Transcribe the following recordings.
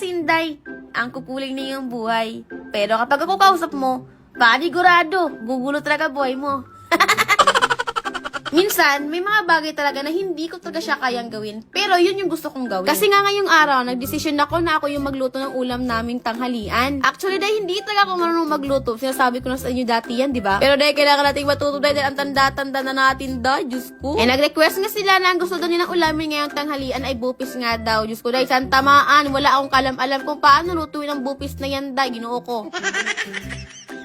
kasi Inday, ang kukuling na yung buhay. Pero kapag ako kausap mo, panigurado, gugulo talaga buhay mo. Minsan, may mga bagay talaga na hindi ko talaga siya kayang gawin. Pero yun yung gusto kong gawin. Kasi nga ngayong araw, nagdesisyon ako na ako yung magluto ng ulam naming tanghalian. Actually, dahil hindi talaga ako marunong magluto. Sinasabi ko na sa inyo dati yan, di ba? Pero dahil kailangan nating matuto dahil ang tanda-tanda na natin Diyos ko. Eh, nag-request nga sila na ang gusto daw nilang ulamin ngayong tanghalian ay bupis nga daw. Diyos ko, dahil saan tamaan, wala akong kalam-alam kung paano lutuin ang bupis na yan, ginoo ko.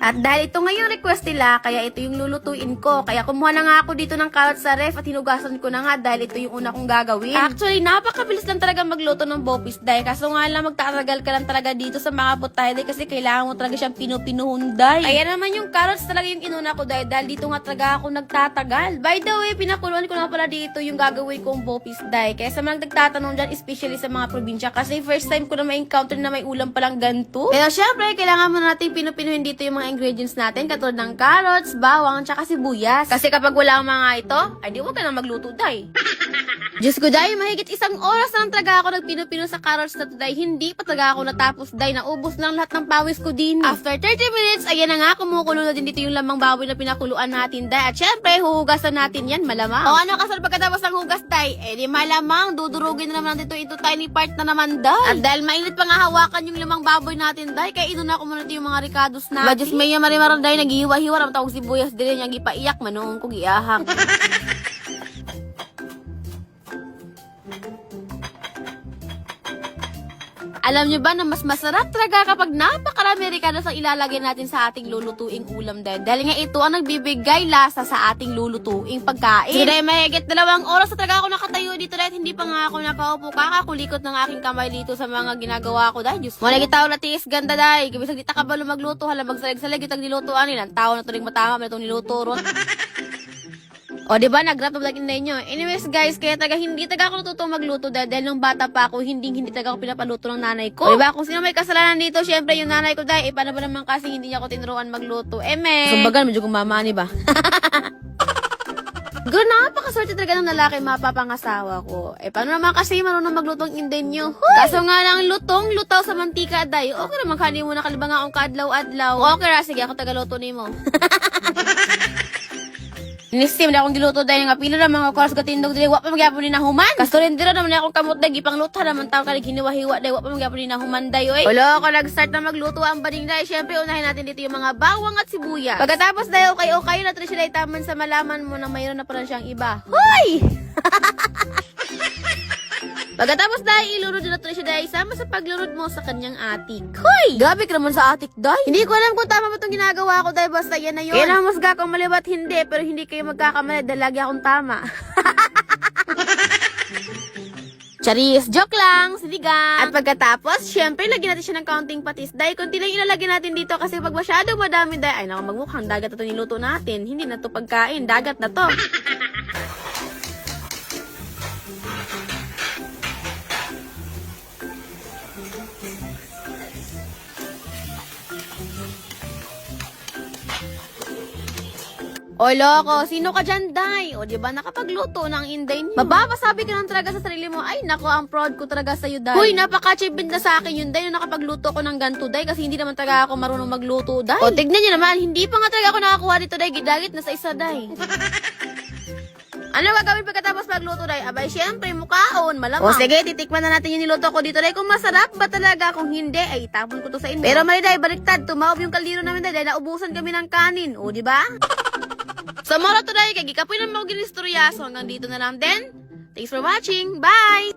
At dahil ito nga yung request nila, kaya ito yung lulutuin ko. Kaya kumuha na nga ako dito ng carrot sa ref at hinugasan ko na nga dahil ito yung una kong gagawin. Actually, napakabilis lang talaga magluto ng bopis dahil. Kaso nga lang magtatagal ka lang talaga dito sa mga putay dahil kasi kailangan mo talaga siyang pinupinuhunday. Kaya naman yung carrots talaga yung inuna ko dahil dito nga talaga ako nagtatagal. By the way, pinakuluan ko na pala dito yung gagawin kong bopis dahil. Kaya sa mga nagtatanong dyan, especially sa mga probinsya, kasi first time ko na ma-encounter na may ulam palang ganito. Pero syempre, kailangan mo natin pinupinuhin dito yung mga ingredients natin katulad ng carrots, bawang, tsaka sibuyas. Kasi kapag wala ang mga ito, ay di mo ka na magluto, day. Diyos ko, day, mahigit isang oras na lang talaga ako nagpino-pino sa carrots na to, day. Hindi pa talaga ako natapos, day. Naubos lang lahat ng pawis ko din. After 30 minutes, ayan na nga, kumukulo na din dito yung lamang baboy na pinakuluan natin, day. At syempre, huhugasan natin yan, malamang. O ano, kasal pagkatapos ng hugas, day? Eh di malamang, dudurugin na naman natin ito tiny part na naman, day. At dahil mainit pa nga hawakan yung lamang baboy natin, day, kaya inuna ko muna ito yung mga ricados natin. Ba, Diyos may marimaran, day, naghihiwa-hiwa, ang tawag sibuyas, din yung gipaiyak, manoong ko giahang. Alam nyo ba na mas masarap talaga kapag napakarami ricados ang ilalagay natin sa ating lulutuing ulam dahil nga ito ang nagbibigay lasa sa ating lulutuing pagkain. So dahil mahigit 2 oras na talaga ako nakatayo dito dahil hindi pa nga ako nakaupo, kakakulikot ng aking kamay dito sa mga ginagawa ko dahil Diyos. Wala gitaw na tiis ganda dahil gabisag di takabalo magluto hala magsalig-salig itang nilutuan nila. Ang tao na tuling matama na itong niluto ron. O, diba? Nag-grab of like inday nyo. Anyways, guys, kaya talaga hindi talaga ako natutong magluto dahil nung bata pa ako, hindi talaga ako pinapaluto ng nanay ko. O, diba? Kung sino may kasalanan dito, syempre yung nanay ko dahil, paano ba naman kasi hindi niya ako tinuruan magluto? So, bagal, medyo kumamani ba? Girl, napakaswerte talaga ng lalaki mapapangasawa ko. Paano naman kasi marunong maglutong inday nyo? Kaso nga lang, lutaw sa mantika, day. Okay naman, kani mo nakalibang akong kaadlaw-adlaw. Okay, sige, ako tagaluto ni mo. Inistim na akong giluto dahil nga pila na mga kuras gatindog dahil wap pa magyapon ni nahuman. Kasturindira naman akong kamot dahil ipang luto naman tao kalig hiniwa-hiwa dahil wap pa magyapon ni nahuman dahil oy. Ulo ko nag-start na magluto ang bading dahil syempre unahin natin dito yung mga bawang at sibuyas. Pagkatapos dahil okay na ito siya taman sa malaman mo na mayroon na pala siyang iba. Hoy! Pagkatapos dahil ilunod na siya dahil sama sa paglunod mo sa kanyang atik. Hoy! Gabi ka naman sa atik dahil. Hindi ko alam kung tama ba itong ginagawa ko dahil basta yan na yun. Kaya namusga akong malibat hindi pero hindi kayo magkakamali dahil lagi akong tama. Charis, joke lang, siligang. At pagkatapos, syempre lagyan natin siya ng counting patis. Dahil konti lang ilalagay natin dito kasi pag masyadong madami dahil, ay naku magmukhang dagat na ito niluto natin. Hindi na ito pagkain, dagat na to. O loko, sino ka dyan, day? O diba nakapagluto ng inday niyo? Mababasabi ka lang talaga sa sarili mo, ay nako, ang proud ko talaga sa'yo, day. Uy, napaka-achievement na sa akin yun, day, nung nakapagluto ko ng ganito, day, kasi hindi naman talaga ako marunong magluto, day. O tignan niyo naman, hindi pa nga talaga ako nakakuha dito, day, gidagit na sa isa, day. Ano gagawin pagkatapos magluto, day? Abay, syempre, mukhaon, malamang. O sige, titikman na natin yung niluto ko dito, day. Kung masarap ba talaga, kung hindi, ay itapon ko to sa inyo. Pero mali, day, baliktad, tumaob yung kaldero namin, day, naubusan kami ng kanin. O, diba? So, moro today, kay gikapoy na mga ginistorya. So, hanggang dito na lang din. Thanks for watching. Bye!